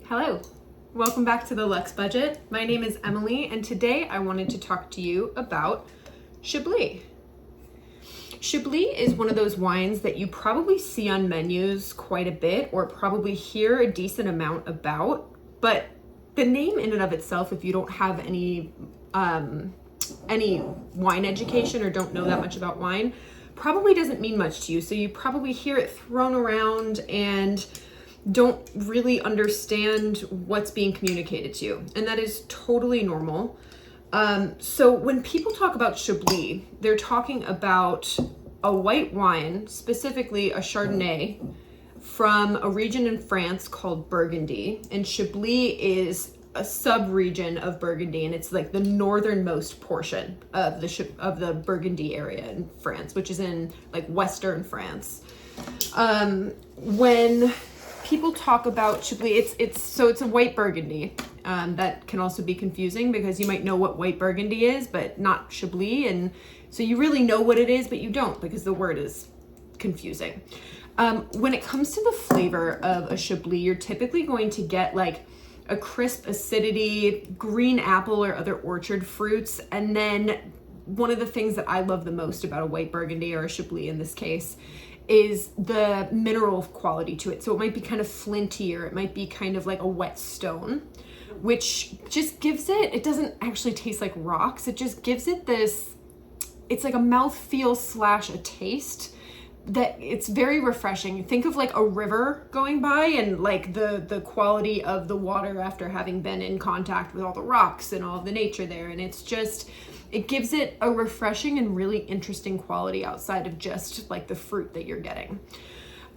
Hello, welcome back to the Luxe Budget. My name is Emily, and today I wanted to talk to you about Chablis. Chablis is one of those wines that you probably see on menus quite a bit, or probably hear a decent amount about, but the name in and of itself, if you don't have any wine education or don't know that much about wine, probably doesn't mean much to you. So you probably hear it thrown around and don't really understand what's being communicated to you. And that is totally normal. So when people talk about Chablis, they're talking about a white wine, specifically a Chardonnay, from a region in France called Burgundy. And Chablis is a sub-region of Burgundy, and it's like the northernmost portion of the Burgundy area in France, which is in like western France. When people talk about Chablis, it's a white Burgundy. That can also be confusing because you might know what white Burgundy is, but not Chablis. And so you really know what it is, but you don't because the word is confusing. When it comes to the flavor of a Chablis, you're typically going to get like a crisp acidity, green apple or other orchard fruits. And then one of the things that I love the most about a white Burgundy, or a Chablis in this case, is the mineral quality to it. So it might be kind of flinty, or it might be kind of like a wet stone, which just gives it doesn't actually taste like rocks. It just gives it this, it's like a mouthfeel / a taste that it's very refreshing. Think of like a river going by and like the quality of the water after having been in contact with all the rocks and all of the nature there. And it's just, it gives it a refreshing and really interesting quality outside of just like the fruit that you're getting.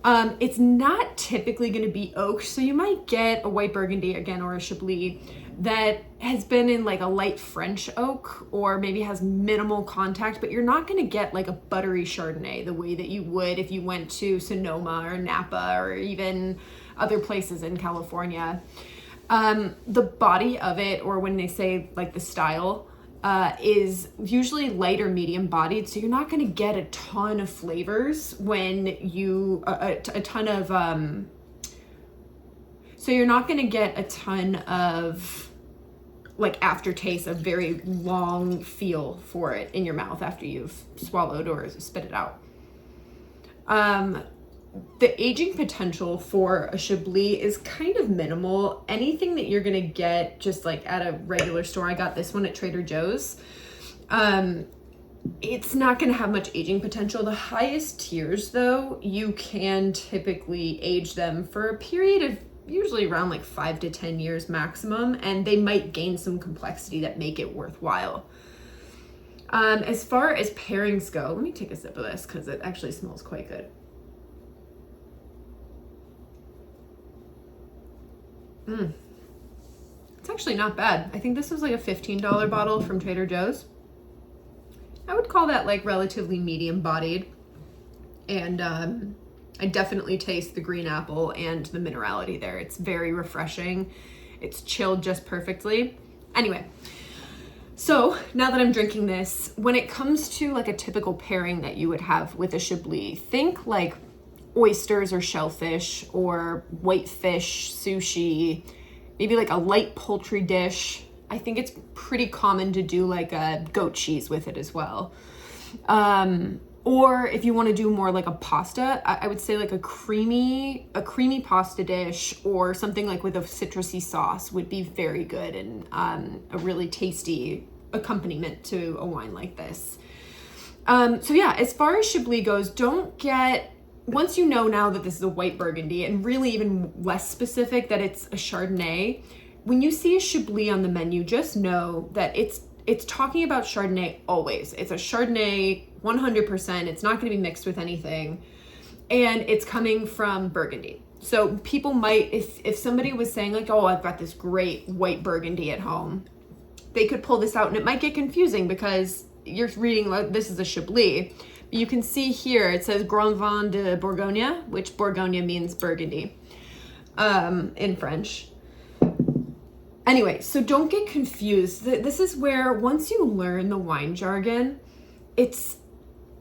It's not typically going to be oak, so you might get a white Burgundy again, or a Chablis that has been in like a light French oak, or maybe has minimal contact, but you're not going to get like a buttery Chardonnay the way that you would if you went to Sonoma or Napa or even other places in California. The body of it, or when they say like the style, is usually light or medium bodied, so you're not going to get a ton of flavors when you so you're not going to get a ton of like aftertaste, a very long feel for it in your mouth after you've swallowed or spit it out. The aging potential for a Chablis is kind of minimal. Anything that you're gonna get just like at a regular store, I got this one at Trader Joe's, it's not gonna have much aging potential. The highest tiers though, you can typically age them for a period of usually around like 5 to 10 years maximum, and they might gain some complexity that make it worthwhile. As far as pairings go, let me take a sip of this because it actually smells quite good. It's actually not bad. I think this was like a $15 bottle from Trader Joe's. I would call that like relatively medium bodied. And I definitely taste the green apple and the minerality there. It's very refreshing. It's chilled just perfectly. Anyway, so now that I'm drinking this, when it comes to like a typical pairing that you would have with a Chablis, think like oysters or shellfish or whitefish, sushi, maybe like a light poultry dish. I think it's pretty common to do like a goat cheese with it as well. Or if you want to do more like a pasta, I would say like a creamy pasta dish, or something like with a citrusy sauce would be very good, and a really tasty accompaniment to a wine like this. So yeah, as far as Chablis goes, once you know now that this is a white Burgundy, and really even less specific that it's a Chardonnay, when you see a Chablis on the menu, just know that it's talking about Chardonnay always. It's a Chardonnay 100%. It's not going to be mixed with anything. And it's coming from Burgundy. So people might, if somebody was saying like, oh, I've got this great white Burgundy at home, they could pull this out, and it might get confusing because you're reading like this is a Chablis. You can see here it says Grand Vin de Bourgogne, which Bourgogne means Burgundy in French. Anyway, so don't get confused. This is where once you learn the wine jargon, it's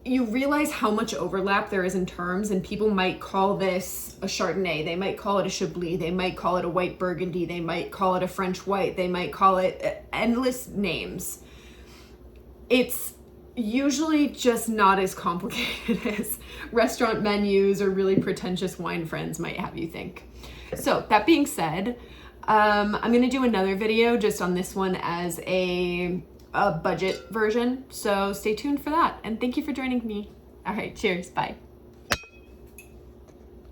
you realize how much overlap there is in terms, and people might call this a Chardonnay, they might call it a Chablis, they might call it a white Burgundy, they might call it a French white, they might call it endless names. It's usually just not as complicated as restaurant menus or really pretentious wine friends might have you think. So that being said, I'm gonna do another video just on this one as a budget version. So stay tuned for that. And thank you for joining me. All right, cheers, bye.